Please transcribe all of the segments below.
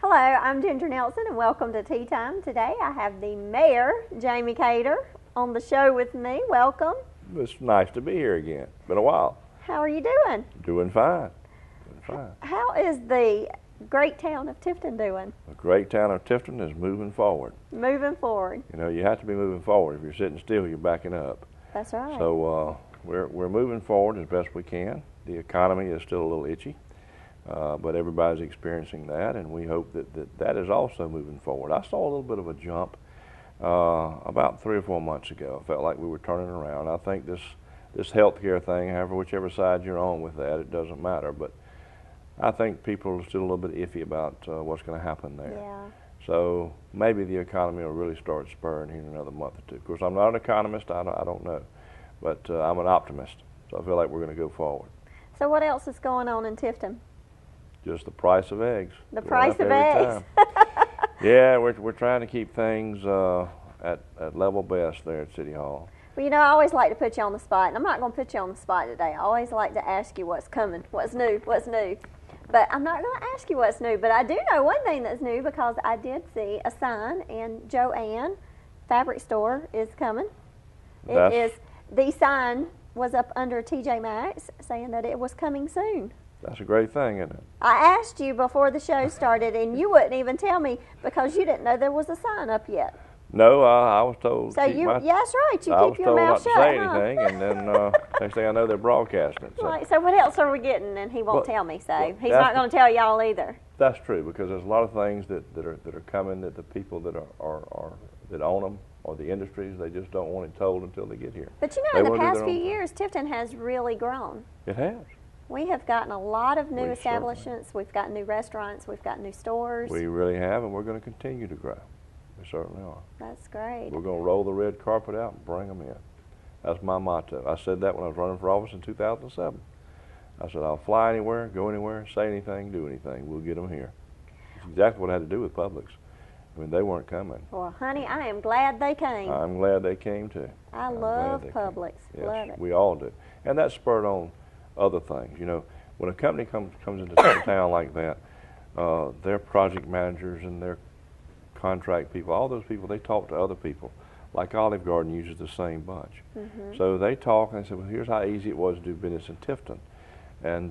Hello, I'm Ginger Nelson and welcome to T-Tine. Today I have the mayor, Jamie Cater, on the show with me. Welcome. It's nice to be here again. Been a while. How are you doing? Doing fine. Doing fine. How is the great town of Tifton doing? The great town of Tifton is moving forward. Moving forward. You know, you have to be moving forward. If you're sitting still, you're backing up. That's right. So we're moving forward as best we can. The economy is still a little itchy, but everybody's experiencing that, and we hope that is also moving forward. I saw a little bit of a jump about 3 or 4 months ago. I felt like we were turning around. I think this healthcare thing, however, whichever side you're on with that, it doesn't matter. But I think people are still a little bit iffy about what's going to happen there. Yeah. So maybe the economy will really start spurring here in another month or two. Of course, I'm not an economist. I don't know. But I'm an optimist. So I feel like we're going to go forward. So what else is going on in Tifton? Just the price of eggs. The price of eggs. Yeah, we're trying to keep things at level best there at City Hall. Well, you know, I always like to put you on the spot, and I'm not going to put you on the spot today. I always like to ask you what's coming, what's new. But I'm not going to ask you what's new, but I do know one thing that's new because I did see a sign in Joanne Fabric Store is coming. The sign was up under TJ Maxx saying that it was coming soon. That's a great thing, isn't it? I asked you before the show started, and you wouldn't even tell me because you didn't know there was a sign up yet. No, I was told. So yeah, that's right. You keep your mouth shut. I was told not to say anything, and then next thing I know, they're broadcasting it. So. Right. So what else are we getting? And he won't tell me. So he's not going to tell y'all either. That's true, because there's a lot of things that are coming that the people that that own them or the industries, they just don't want it told until they get here. But you know, in the past few years, Tifton has really grown. It has. We have gotten a lot of new establishments. We've got new restaurants. We've got new stores. We really have, and we're going to continue to grow. We certainly are. That's great. We're going to roll the red carpet out and bring them in. That's my motto. I said that when I was running for office in 2007. I said, I'll fly anywhere, go anywhere, say anything, do anything. We'll get them here. It's exactly what I had to do with Publix. I mean, they weren't coming. Well, honey, I am glad they came. I'm glad they came, too. I love Publix. Yes, love it. We all do. And that spurred on other things. You know, when a company comes into town like that, their project managers and their contract people, all those people, they talk to other people. Like Olive Garden uses the same bunch. Mm-hmm. So they talk and they say, well, here's how easy it was to do business in Tifton. And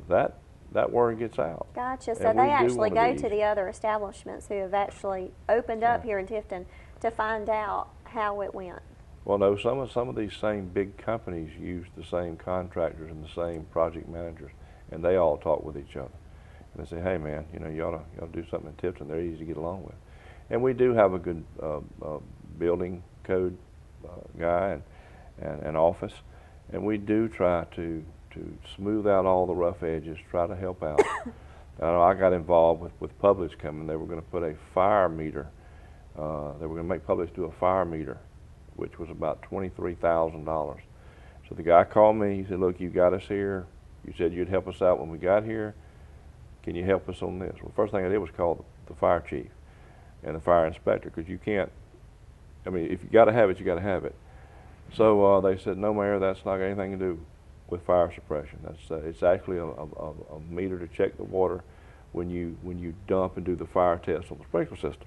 that word gets out. Gotcha. So they actually go to the other establishments who have actually opened up here in Tifton to find out how it went. Well, no, some of these same big companies use the same contractors and the same project managers, and they all talk with each other. And they say, hey, man, you know, you ought to do something in Tifton. They're easy to get along with. And we do have a good building code guy and office, and we do try to smooth out all the rough edges, try to help out. I know I got involved with Publix coming. They were going to put a fire meter. They were going to make Publix do a fire meter, which was about $23,000. So the guy called me. He said, look, you got us here. You said you'd help us out when we got here. Can you help us on this? Well, the first thing I did was call the fire chief and the fire inspector, because you can't, I mean, if you got to have it, you got to have it. So they said, no, Mayor, that's not got anything to do with fire suppression. That's it's actually a meter to check the water when you dump and do the fire test on the sprinkler system.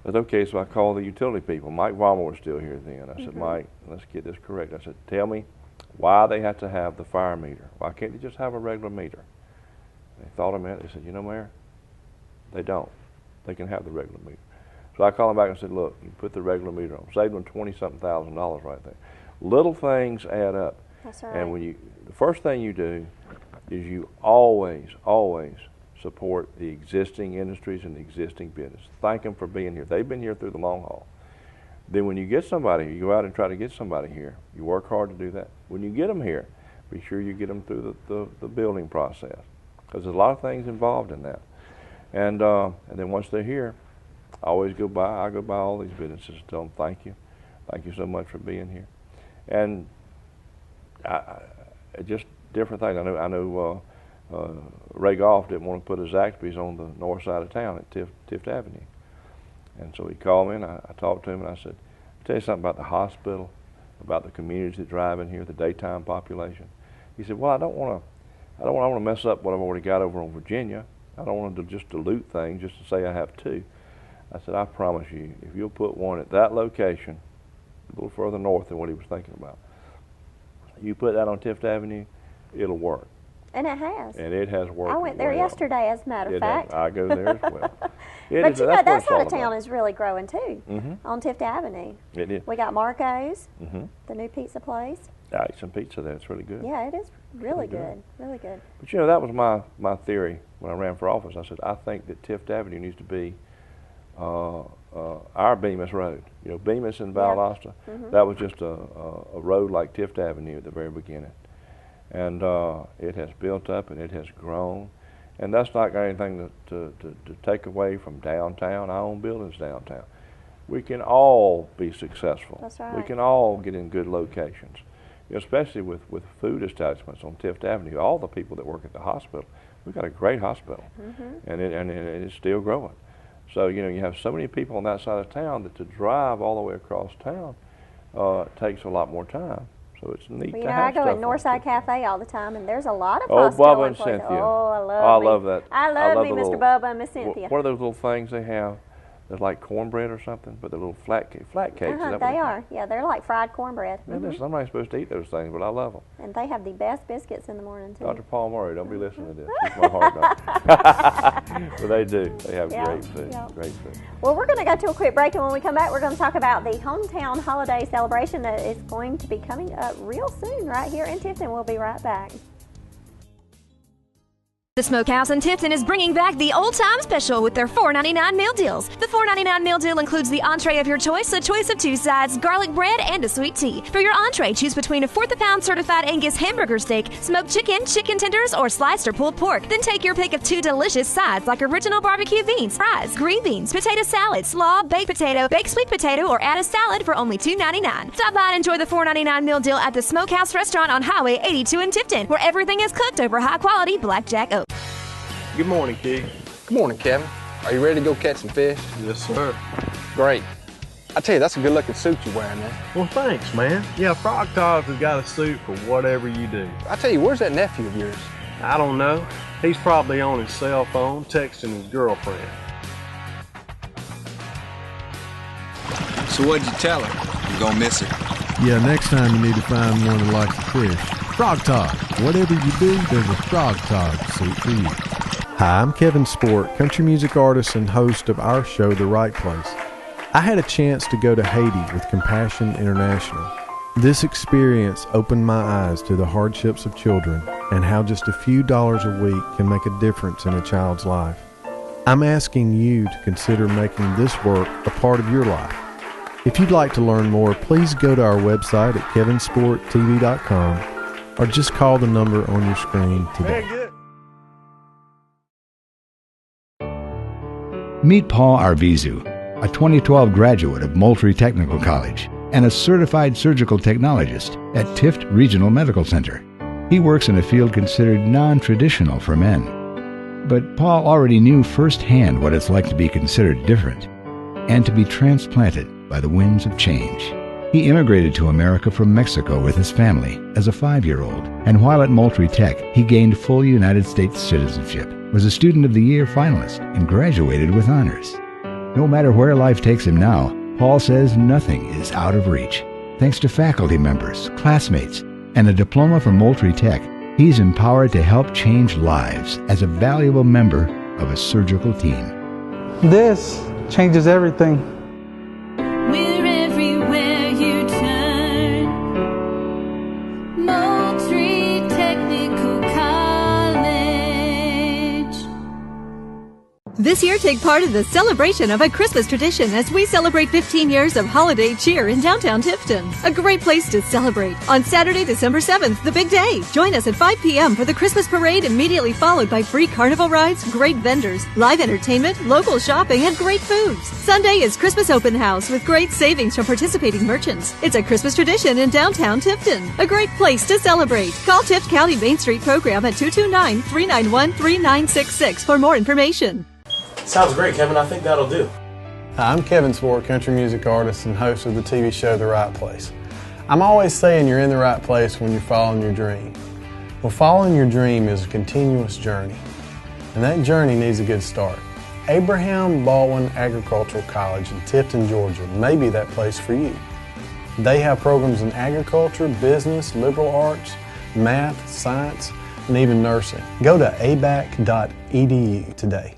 I said, okay, so I called the utility people. Mike Vollmer was still here then. I said, Mike, let's get this correct. I said, tell me why they have to have the fire meter. Why can't they just have a regular meter? They thought a minute. They said, you know, Mayor, they don't. They can have the regular meter. So I called them back and said, look, you put the regular meter on. Saved them $20-something thousand right there. Little things add up. That's right. And the first thing you do is you always support the existing industries and the existing business. Thank them for being here. They've been here through the long haul. Then when you get somebody, you go out and try to get somebody here. You work hard to do that. When you get them here, be sure you get them through the building process, because there's a lot of things involved in that. And then once they're here, I go by all these businesses and tell them thank you so much for being here. And just different things. I know Ray Goff didn't want to put his Zaxby's on the north side of town at Tift Avenue. And so he called me, and I talked to him, and I said, I'll tell you something about the hospital, about the communities that drive in here, the daytime population. He said, well, I don't want to mess up what I've already got over on Virginia. I don't want to just dilute things just to say I have two. I said, I promise you, if you'll put one at that location, a little further north than what he was thinking about, you put that on Tifton Avenue, it'll work. And it has. And it has worked. I went there yesterday, as a matter of fact. I go there as well. But you know, that side of town is really growing too, on Tifton Avenue. It is. We got Marco's, the new pizza place. I ate some pizza there. It's really good. Yeah, it is really good. Really good. But you know, that was my theory when I ran for office. I said, I think that Tifton Avenue needs to be our Bemis Road. You know, Bemis and Valdosta, that was just a road like Tifton Avenue at the very beginning. And it has built up and it has grown. And that's not got anything to take away from downtown. I own buildings downtown. We can all be successful. That's right. We can all get in good locations, you know, especially with food establishments on Tifton Avenue. All the people that work at the hospital, we've got a great hospital, and it's still growing. So, you know, you have so many people on that side of town that to drive all the way across town takes a lot more time. So it's neat to have stuff. I go at Northside Cafe all the time, and there's a lot of Bubba and Cynthia. Oh, I love that. I love me, Mr. Bubba and Miss Cynthia. What are those little things they have? They're like cornbread or something, but they're little flat cakes. They are. Yeah, they're like fried cornbread. I'm not supposed to eat those things, but I love them. And they have the best biscuits in the morning, too. Dr. Paul Murray, don't be listening to this. Keep my heart down. But they do. They have great food. Yeah. Great food. Well, we're going to go to a quick break, and when we come back, we're going to talk about the hometown holiday celebration that is going to be coming up real soon right here in Tifton. We'll be right back. The Smokehouse in Tifton is bringing back the old-time special with their $4.99 meal deals. The $4.99 meal deal includes the entree of your choice, a choice of 2 sides, garlic bread, and a sweet tea. For your entree, choose between a 1/4-pound certified Angus hamburger steak, smoked chicken, chicken tenders, or sliced or pulled pork. Then take your pick of 2 delicious sides like original barbecue beans, fries, green beans, potato salad, slaw, baked potato, baked sweet potato, or add a salad for only $2.99. Stop by and enjoy the $4.99 meal deal at the Smokehouse Restaurant on Highway 82 in Tifton, where everything is cooked over high-quality blackjack oak. Good morning, Keith. Good morning, Kevin. Are you ready to go catch some fish? Yes, sir. Great. I tell you, that's a good-looking suit you're wearing there. Well, thanks, man. Yeah, Frog Togs has got a suit for whatever you do. I tell you, where's that nephew of yours? I don't know. He's probably on his cell phone texting his girlfriend. So what'd you tell her? You're gonna miss her. Yeah, next time you need to find one that likes to fish. Frog Tog. Whatever you do, there's a Frog Tog suit for you. Hi, I'm Kevin Sport, country music artist and host of our show, The Right Place. I had a chance to go to Haiti with Compassion International. This experience opened my eyes to the hardships of children and how just a few dollars a week can make a difference in a child's life. I'm asking you to consider making this work a part of your life. If you'd like to learn more, please go to our website at kevinsporttv.com or just call the number on your screen today. Meet Paul Arvizu, a 2012 graduate of Moultrie Technical College and a certified surgical technologist at Tift Regional Medical Center. He works in a field considered non-traditional for men. But Paul already knew firsthand what it's like to be considered different and to be transplanted by the winds of change. He immigrated to America from Mexico with his family as a 5-year-old, and while at Moultrie Tech, he gained full United States citizenship, was a Student of the Year finalist, and graduated with honors. No matter where life takes him now, Paul says nothing is out of reach. Thanks to faculty members, classmates, and a diploma from Moultrie Tech, he's empowered to help change lives as a valuable member of a surgical team. This changes everything. We're everywhere you turn. Moultrie Technical College. This year, take part in the celebration of a Christmas tradition as we celebrate 15 years of holiday cheer in downtown Tifton. A great place to celebrate. On Saturday, December 7th, the big day. Join us at 5 p.m. for the Christmas parade, immediately followed by free carnival rides, great vendors, live entertainment, local shopping, and great foods. Sunday is Christmas open house with great savings from participating merchants. It's a Christmas tradition in downtown Tifton. A great place to celebrate. Call Tift County Main Street program at 229-391-3966 for more information. Sounds great, Kevin. I think that'll do. Hi, I'm Kevin Sport, country music artist and host of the TV show The Right Place. I'm always saying you're in the right place when you're following your dream. Well, following your dream is a continuous journey. and that journey needs a good start. Abraham Baldwin Agricultural College in Tifton, Georgia may be that place for you. They have programs in agriculture, business, liberal arts, math, science, and even nursing. Go to abac.edu today.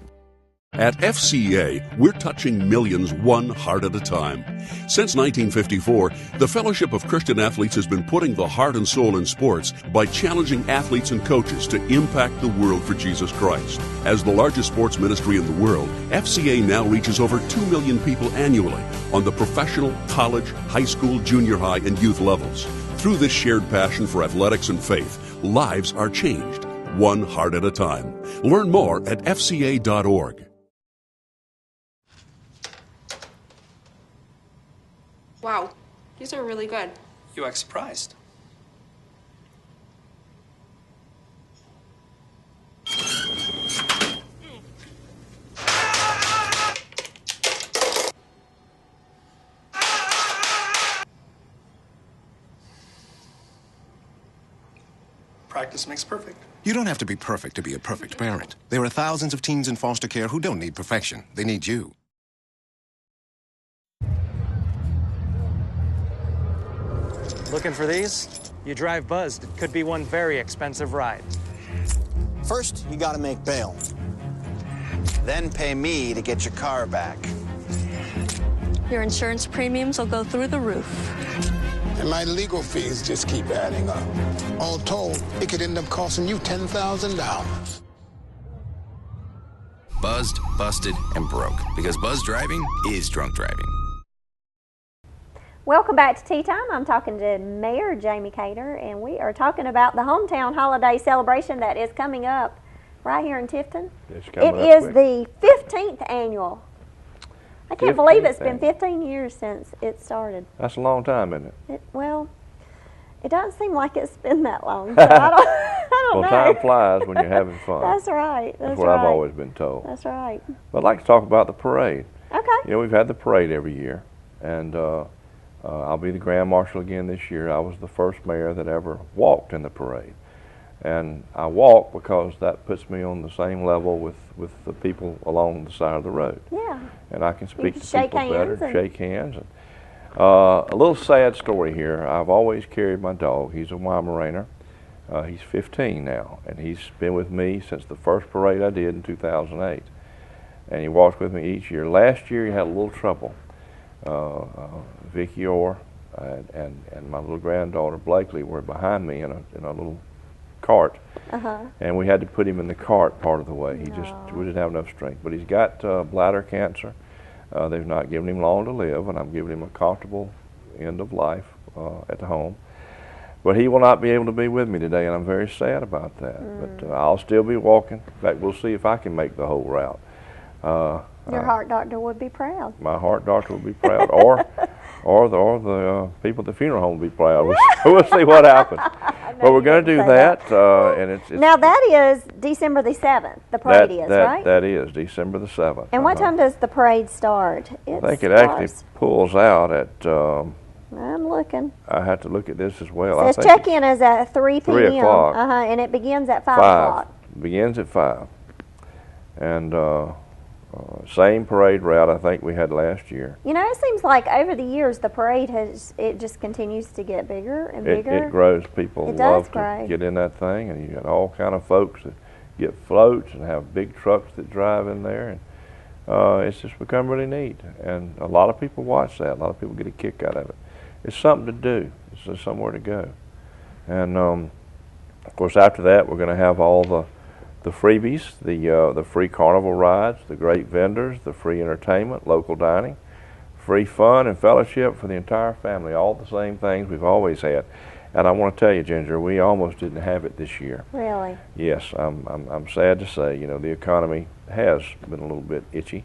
At FCA, we're touching millions one heart at a time. Since 1954, the Fellowship of Christian Athletes has been putting the heart and soul in sports by challenging athletes and coaches to impact the world for Jesus Christ. As the largest sports ministry in the world, FCA now reaches over 2 million people annually on the professional, college, high school, junior high, and youth levels. Through this shared passion for athletics and faith, lives are changed, one heart at a time. Learn more at fca.org. Wow, these are really good. You act surprised. Practice makes perfect. You don't have to be perfect to be a perfect parent. There are thousands of teens in foster care who don't need perfection. They need you. Looking for these? You drive buzzed. It could be one very expensive ride. First, you gotta make bail. Then pay me to get your car back. Your insurance premiums will go through the roof. And my legal fees just keep adding up. All told, it could end up costing you $10,000. Buzzed, busted, and broke. Because buzz driving is drunk driving. Welcome back to T-Time. I'm talking to Mayor Jamie Cater, and we are talking about the hometown holiday celebration that is coming up right here in Tifton. It is the 15th annual. I can't believe it's been 15 years since it started. That's a long time, isn't it? Well, it doesn't seem like it's been that long. So I don't know. Time flies when you're having fun. That's right. That's what I've always been told. That's right. But I'd like to talk about the parade. Okay. You know, we've had the parade every year, and I'll be the Grand Marshal again this year. I was the first mayor that ever walked in the parade. And I walk because that puts me on the same level with the people along the side of the road. Yeah. And I can speak to shake people better, hands shake hands. And, a little sad story here. I've always carried my dog. He's a Weimaraner. He's 15 now, and he's been with me since the first parade I did in 2008. And he walks with me each year. Last year he had a little trouble. Vicky Orr and my little granddaughter Blakely were behind me in a little cart, and we had to put him in the cart part of the way. We didn't have enough strength. But he's got bladder cancer. They've not given him long to live, and I'm giving him a comfortable end of life at the home. But he will not be able to be with me today, and I'm very sad about that. But I'll still be walking. In fact, we'll see if I can make the whole route. Your heart doctor would be proud. My heart doctor would be proud, or the people at the funeral home would be proud. We'll see what happens. But we're going to do that, and it's now that is December the 7th. The parade is right. That is December the 7th. And what time does the parade start? I think it actually pulls out at. I'm looking. I have to look at this as well. It says check-in is at 3 p.m. 3 o'clock. And it begins at 5 o'clock. Begins at 5. And same parade route I think we had last year. You know, it seems like over the years the parade it just continues to get bigger and bigger. It grows. People love grow. to get in that thing, and you got all kind of folks that get floats and have big trucks that drive in there, and it's just become really neat. And a lot of people watch that. A lot of people get a kick out of it. It's something to do. It's just somewhere to go. And of course, after that, we're going to have all the freebies, the free carnival rides, the great vendors, the free entertainment, local dining, free fun and fellowship for the entire family, all the same things we've always had. And I want to tell you, Ginger, we almost didn't have it this year. Really? Yes, I'm sad to say, you know, the economy has been a little bit itchy,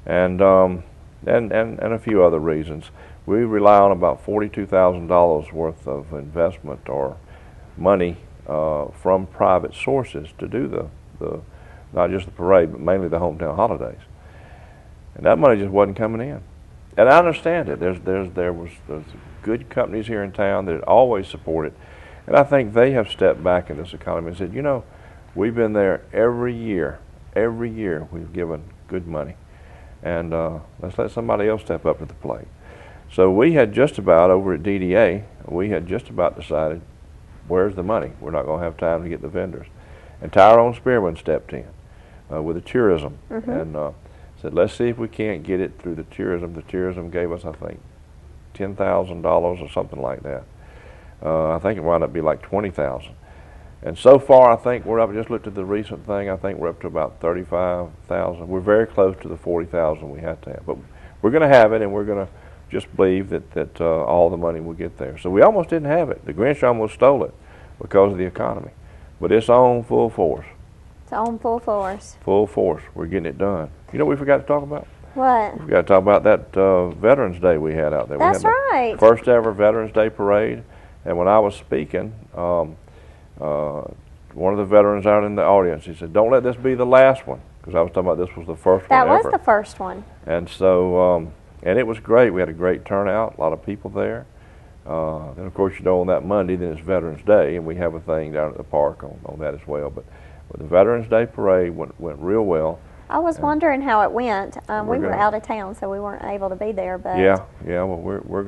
and a few other reasons. We rely on about $42,000 worth of investment or money from private sources to do the not just the parade, but mainly the hometown holidays. And that money just wasn't coming in. And I understand it. There's good companies here in town that always support it. And I think they have stepped back in this economy and said, you know, we've been there every year every year we've given good money. And let's let somebody else step up to the plate. So we had just about, over at DDA, we had just about decided, where's the money? We're not going to have time to get the vendors. And Tyrone Spearman stepped in with the tourism and said, let's see if we can't get it through the tourism. The tourism gave us, I think, $10,000 or something like that. I think it wound up being like $20,000. And so far, I think we're up, I just looked at the recent thing, I think we're up to about $35,000. We're very close to the $40,000 we had to have. But we're going to have it, and we're going to just believe that all the money will get there. So we almost didn't have it. The Grinch almost stole it because of the economy. But it's on full force. It's on full force. Full force. We're getting it done. You know what we forgot to talk about? What? We forgot to talk about that Veterans Day we had out there. That's we had right. The first ever Veterans Day parade. And when I was speaking, one of the veterans out in the audience, he said, don't let this be the last one, because I was talking about this was the first one ever. That was the first one. And so, and it was great. We had a great turnout, a lot of people there. Then, of course, you know, on that Monday, then it's Veterans Day, and we have a thing down at the park on that as well. But the Veterans Day parade went real well. I was wondering how it went. We were out of town, so we weren't able to be there. But yeah. Well, we're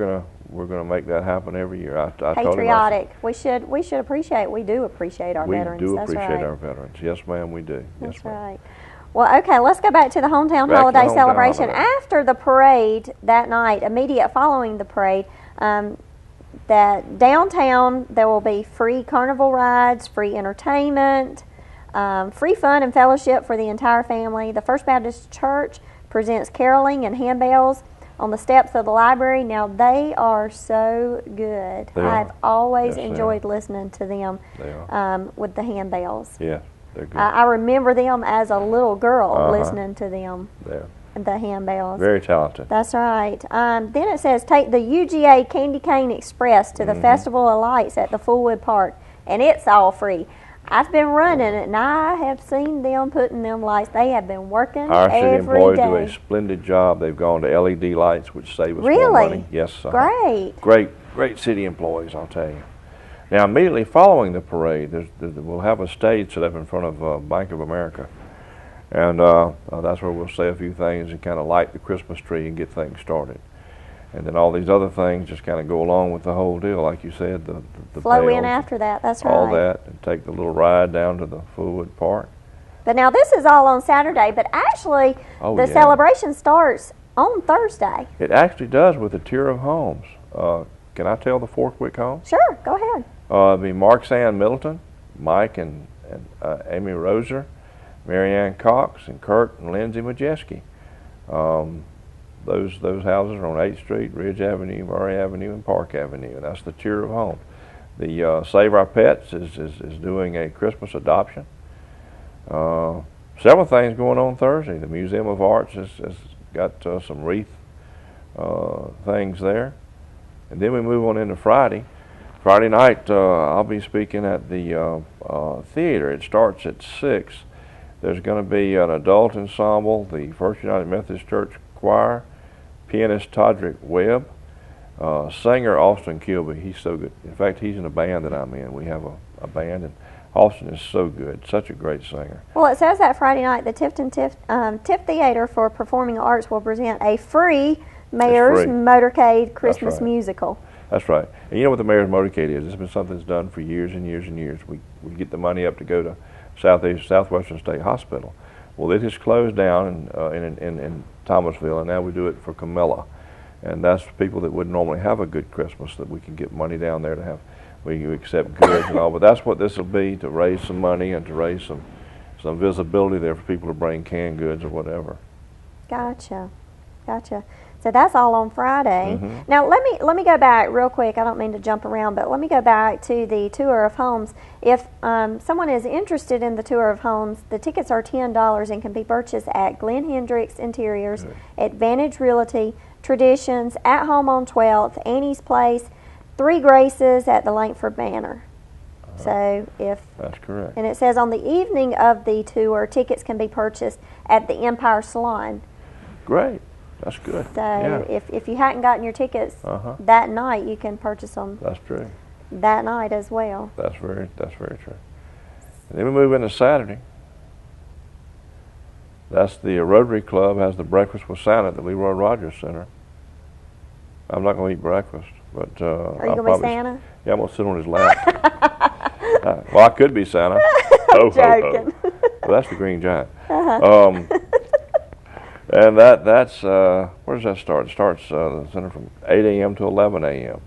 gonna make that happen every year. I patriotic. We should appreciate. We do appreciate our veterans. We do That's appreciate right. our veterans. Yes, ma'am, we do. That's yes, ma'am. right. Well, okay, let's go back to the hometown holiday celebration. After the parade that night, immediate following the parade, that downtown there will be free carnival rides, free entertainment, free fun and fellowship for the entire family. The First Baptist Church presents caroling and handbells on the steps of the library. Now, they are so good. I've always enjoyed listening to them with the handbells. Yeah, they're good. I remember them as a little girl listening to them. The handbells. Very talented. That's right. Then it says, take the UGA Candy Cane Express to the Festival of Lights at the Fullwood Park, and it's all free. I've been running it, and I have seen them putting them lights. They have been working every day. Our city employees do a splendid job. They've gone to LED lights, which save us more money. Yes. Great. Great city employees, I'll tell you. Now, immediately following the parade, we'll have a stage set up in front of Bank of America. And that's where we'll say a few things and kind of light the Christmas tree and get things started. And then all these other things just kind of go along with the whole deal, like you said, the flow bells, in after that. That's right. All that, and take the little ride down to the Fullwood Park. But now this is all on Saturday, but actually the celebration starts on Thursday. It actually does with the tour of homes. Can I tell the 4 quick homes? Sure, go ahead. It'll be Mark Sann Middleton, Mike and Amy Roser, Marianne Cox, and Kurt and Lindsay Majeski. Those houses are on 8th Street, Ridge Avenue, Murray Avenue, and Park Avenue, and that's the tour of home. The Save Our Pets is doing a Christmas adoption. Several things going on Thursday. The Museum of Arts has got some wreath things there. And then we move on into Friday. Friday night, I'll be speaking at the theater. It starts at 6. There's going to be an adult ensemble, the First United Methodist Church Choir, pianist Todrick Webb, singer Austin Kilby. He's so good. In fact, he's in a band that I'm in. We have a band, and Austin is so good, such a great singer. Well, it says that Friday night the Tifton TIFF Theater for Performing Arts will present a free Mayor's Motorcade Christmas musical. That's right. And you know what the Mayor's Motorcade is? It's been something that's done for years and years and years. We get the money up to go to Southwestern State Hospital. Well, it has closed down in Thomasville, and now we do it for Camilla. And that's people that would normally have a good Christmas, that we can get money down there to have. We accept goods and all, but that's what this will be, to raise some money and to raise some visibility there for people to bring canned goods or whatever. Gotcha. So that's all on Friday. Now let me go back real quick. I don't mean to jump around, but let me go back to the tour of homes. If someone is interested in the tour of homes, the tickets are $10 and can be purchased at Glenn Hendricks Interiors, Advantage Realty, Traditions, At Home on 12th, Annie's Place, Three Graces at the Langford Manor. So that's correct. And it says on the evening of the tour, tickets can be purchased at the Empire Salon. Great. That's good. So if you hadn't gotten your tickets that night, you can purchase them. That's true. That night as well. That's very true. And then we move into Saturday. That's the Rotary Club has the breakfast with Santa at the Leroy Rogers Center. I'm not going to eat breakfast, but Are you going to be Santa? Yeah, I'm going to sit on his lap. Well, I could be Santa. I'm joking. Well, that's the Green Giant. Uh-huh. And that's where does that start? It starts the center from 8 a.m. to 11 a.m.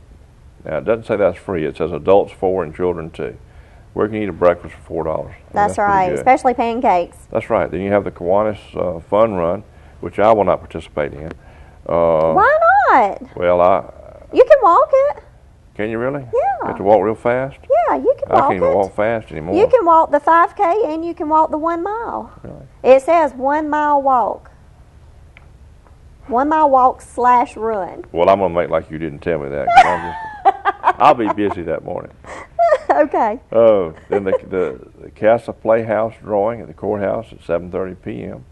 Now, it doesn't say that's free. It says adults 4 and children 2. Where can you eat a breakfast for $4? That's right, especially pancakes. That's right. Then you have the Kiwanis Fun Run, which I will not participate in. Why not? Well, you can walk it. Can you really? Yeah. You have to walk real fast? Yeah, you can walk it. I can't even walk fast anymore. You can walk the 5K and you can walk the 1 mile. Really? It says 1 mile walk. 1 mile walk / run. Well, I'm going to make like you didn't tell me that. 'Cause I'll be busy that morning. Okay. Oh, then the Casa Playhouse drawing at the courthouse at 7:30 p.m.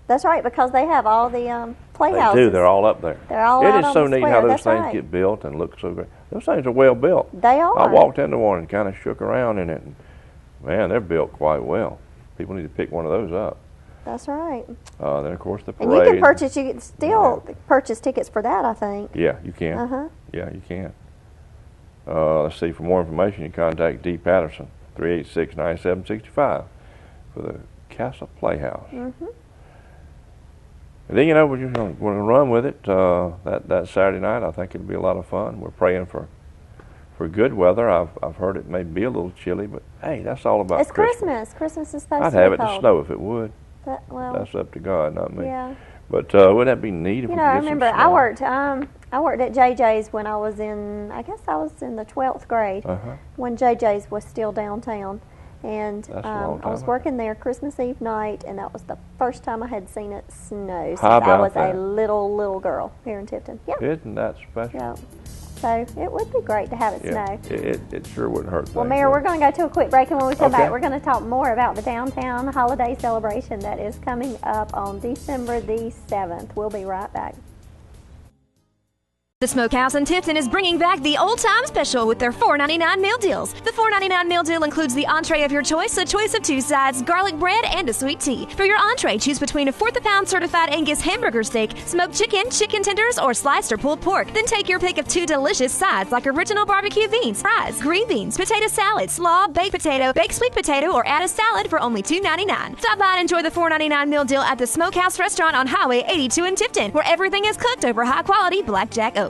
That's right, because they have all the playhouses. They do. They're all up there. They're all out It is on so the neat square. how those That's things right. get built and look so great. Those things are well built. They are. I walked into one and kind of shook around in it. And, man, they're built quite well. People need to pick one of those up. That's right. Then, of course, the parade. And you can still purchase tickets for that, I think. Yeah, you can. Uh-huh. Yeah, you can. Let's see, for more information, you contact D. Patterson, 386-9765 for the Casa Playhouse. Mm-hmm. And then, we're just going to run with it that Saturday night. I think it'll be a lot of fun. We're praying for good weather. I've heard it may be a little chilly, but hey, that's all about It's Christmas. Christmas is supposed I'd to be have it cold. to snow if it would. Well, that's up to God, not me. Yeah. But wouldn't that be neat if we could I get remember some snow? I worked at JJ's when I was in, I guess I was in the 12th grade, when JJ's was still downtown. And I was working there Christmas Eve night, and that was the first time I had seen it snow since I was a little girl here in Tifton. Yeah. Isn't that special? Yeah. So it would be great to have it snow. It sure wouldn't hurt. Well, Mayor, we're going to go to a quick break, and when we come back, we're going to talk more about the downtown holiday celebration that is coming up on December the 7th. We'll be right back. The Smokehouse in Tifton is bringing back the Old Time Special with their $4.99 meal deals. The $4.99 meal deal includes the entree of your choice, a choice of 2 sides, garlic bread, and a sweet tea. For your entree, choose between a 1/4 pound certified Angus hamburger steak, smoked chicken, chicken tenders, or sliced or pulled pork. Then take your pick of 2 delicious sides like original barbecue beans, fries, green beans, potato salad, slaw, baked potato, baked sweet potato, or add a salad for only $2.99. Stop by and enjoy the $4.99 meal deal at the Smokehouse Restaurant on Highway 82 in Tifton, where everything is cooked over high-quality blackjack oak.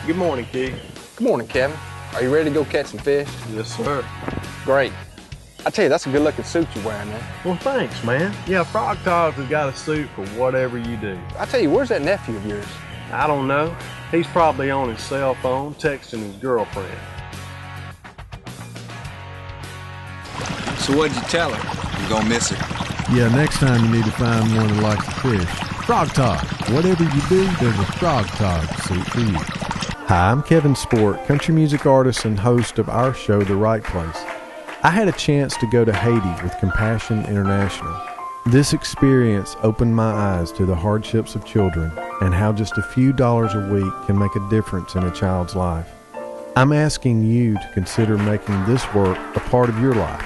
Good morning, Keith. Good morning, Kevin. Are you ready to go catch some fish? Yes, sir. Great. I tell you, that's a good-looking suit you're wearing there. Well, thanks, man. Yeah, Frog Togs has got a suit for whatever you do. I tell you, where's that nephew of yours? I don't know. He's probably on his cell phone texting his girlfriend. So what'd you tell her? You gonna miss her? Yeah, next time you need to find one that likes to fish. Frog Talk. Whatever you do, there's a Frog Talk suit for you. Hi, I'm Kevin Sport, country music artist and host of our show, The Right Place. I had a chance to go to Haiti with Compassion International. This experience opened my eyes to the hardships of children and how just a few dollars a week can make a difference in a child's life. I'm asking you to consider making this work a part of your life.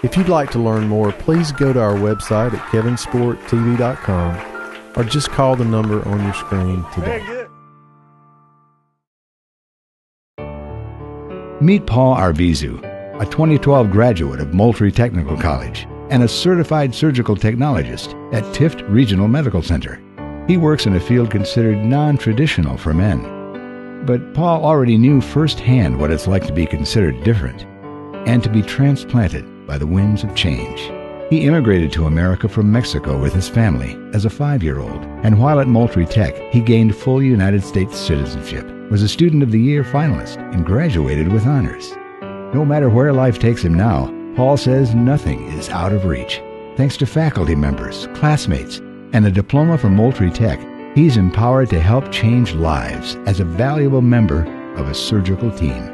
If you'd like to learn more, please go to our website at kevinsporttv.com or just call the number on your screen today. Meet Paul Arvizu, a 2012 graduate of Moultrie Technical College and a certified surgical technologist at Tifton Regional Medical Center. He works in a field considered non-traditional for men. But Paul already knew firsthand what it's like to be considered different and to be transplanted by the winds of change. He immigrated to America from Mexico with his family as a 5-year-old, and while at Moultrie Tech, he gained full United States citizenship, was a Student of the Year finalist, and graduated with honors. No matter where life takes him now, Paul says nothing is out of reach. Thanks to faculty members, classmates, and a diploma from Moultrie Tech, he's empowered to help change lives as a valuable member of a surgical team.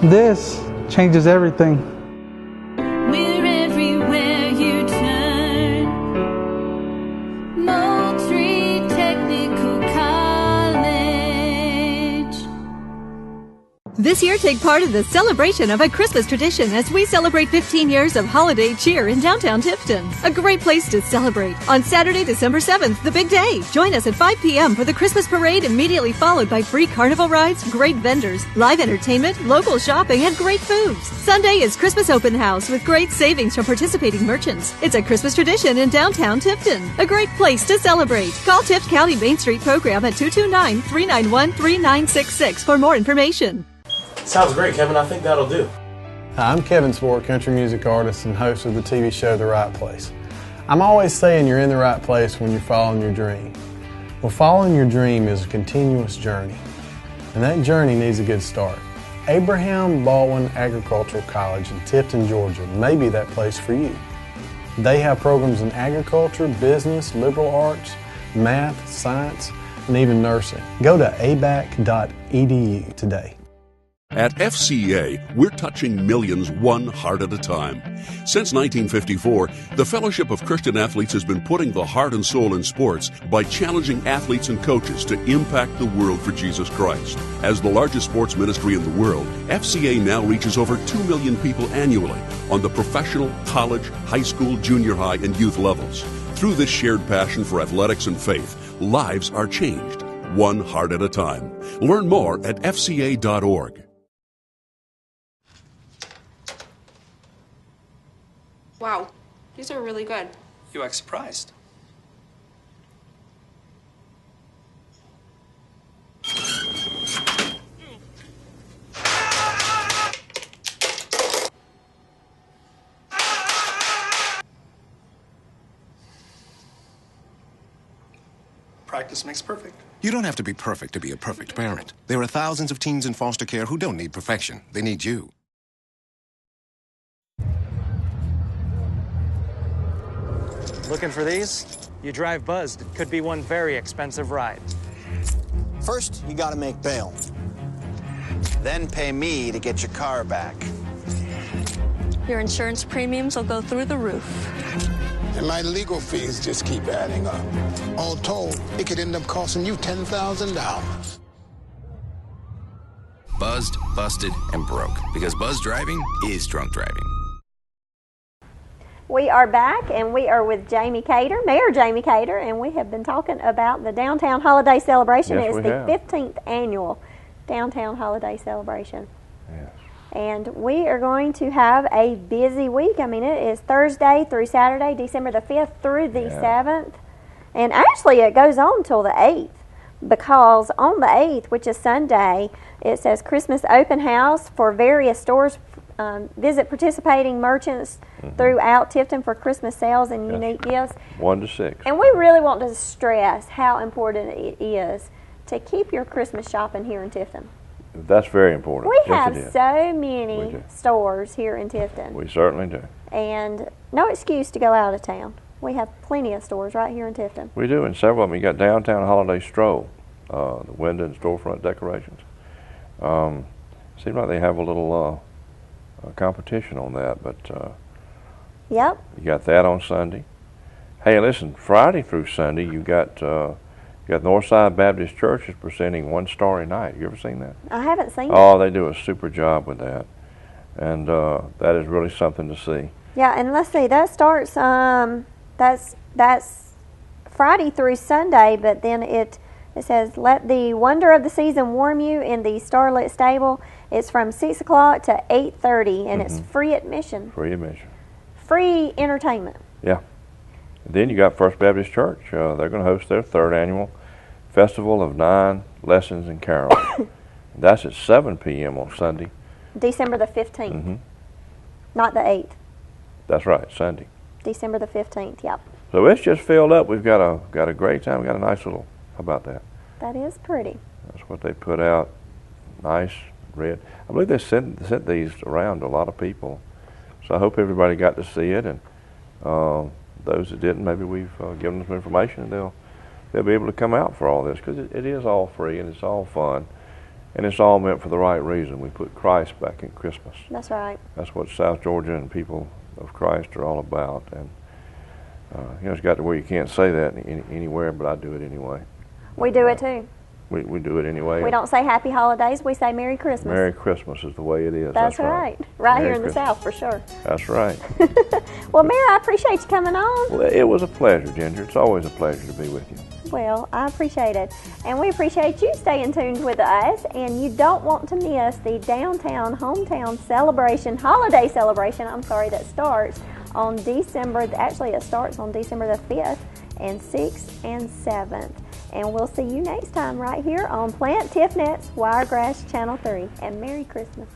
This changes everything. We're everywhere you turn. Moultrie Technical College. This This year, take part in the celebration of a Christmas tradition as we celebrate 15 years of holiday cheer in downtown Tifton. A great place to celebrate. On Saturday, December 7th, the big day. Join us at 5 p.m. for the Christmas parade, immediately followed by free carnival rides, great vendors, live entertainment, local shopping, and great foods. Sunday is Christmas open house with great savings from participating merchants. It's a Christmas tradition in downtown Tifton. A great place to celebrate. Call Tift County Main Street Program at 229-391-3966 for more information. Sounds great, Kevin. I think that'll do. Hi, I'm Kevin Sport, country music artist and host of the TV show The Right Place. I'm always saying you're in the right place when you're following your dream. Well, following your dream is a continuous journey, and that journey needs a good start. Abraham Baldwin Agricultural College in Tifton, Georgia may be that place for you. They have programs in agriculture, business, liberal arts, math, science, and even nursing. Go to abac.edu today. At FCA, we're touching millions one heart at a time. Since 1954, the Fellowship of Christian Athletes has been putting the heart and soul in sports by challenging athletes and coaches to impact the world for Jesus Christ. As the largest sports ministry in the world, FCA now reaches over 2 million people annually on the professional, college, high school, junior high, and youth levels. Through this shared passion for athletics and faith, lives are changed, one heart at a time. Learn more at fca.org. Wow, these are really good. You act surprised. Practice makes perfect. You don't have to be perfect to be a perfect parent. There are thousands of teens in foster care who don't need perfection. They need you. Looking for these? You drive buzzed. It could be one very expensive ride. First, you gotta make bail. Then pay me to get your car back. Your insurance premiums will go through the roof. And my legal fees just keep adding up. All told, it could end up costing you $10,000. Buzzed, busted, and broke. Because buzz driving is drunk driving. We are back, and we are with Jamie Cater, Mayor Jamie Cater, and we have been talking about the Downtown Holiday Celebration. Yes, It's we the have. 15th annual Downtown Holiday Celebration. Yes. And we are going to have a busy week. I mean, it is Thursday through Saturday, December the 5th through the 7th. And actually, it goes on till the 8th, because on the 8th, which is Sunday, it says Christmas open house for various stores. Visit participating merchants throughout Tifton for Christmas sales and unique gifts. 1 to 6. And we really want to stress how important it is to keep your Christmas shopping here in Tifton. That's very important. We Yes, have it is. so many stores here in Tifton. We certainly do. And no excuse to go out of town. We have plenty of stores right here in Tifton. We do, and several of them. You got Downtown Holiday Stroll, the window and storefront decorations. Seems like they have a little competition on that, but Yep. you got that on Sunday. Hey, listen, Friday through Sunday, you got Northside Baptist Church is presenting One Starry Night. You ever seen that? I haven't seen Oh, it. they do a super job with that, and that is really something to see. Yeah, and let's see, that starts, that's Friday through Sunday, but then it says, let the wonder of the season warm you in the Starlit Stable. It's from 6 o'clock to 8:30, and it's free admission. Free admission. Free entertainment. Yeah. Then you got First Baptist Church. They're going to host their 3rd annual Festival of 9 Lessons and Carols. That's at 7 p.m. on Sunday. December the 15th. Not the 8th. That's right, Sunday. December the 15th, yep. So it's just filled up. We've got a great time. We got a nice little, how about that? That is pretty. That's what they put out. Nice red. I believe they sent these around to a lot of people. So I hope everybody got to see it, and those that didn't, maybe we've given them some information, and they'll be able to come out for all this, because it is all free and it's all fun, and it's all meant for the right reason. We put Christ back in Christmas. That's right. That's what South Georgia and people of Christ are all about, and it's got to where you can't say that anywhere, but I do it anyway. We do it too. We do it anyway. We don't say Happy Holidays. We say Merry Christmas. Merry Christmas is the way it is. That's right. Right Merry here in the Christmas. South, for sure. That's right. Well, Mary, I appreciate you coming on. Well, it was a pleasure, Ginger. It's always a pleasure to be with you. Well, I appreciate it. And we appreciate you staying tuned with us. And you don't want to miss the Downtown Hometown Celebration, holiday celebration, that starts on it starts on December the 5th and 6th and 7th. And we'll see you next time right here on Plant Tiffnet's Wiregrass Channel 3. And Merry Christmas.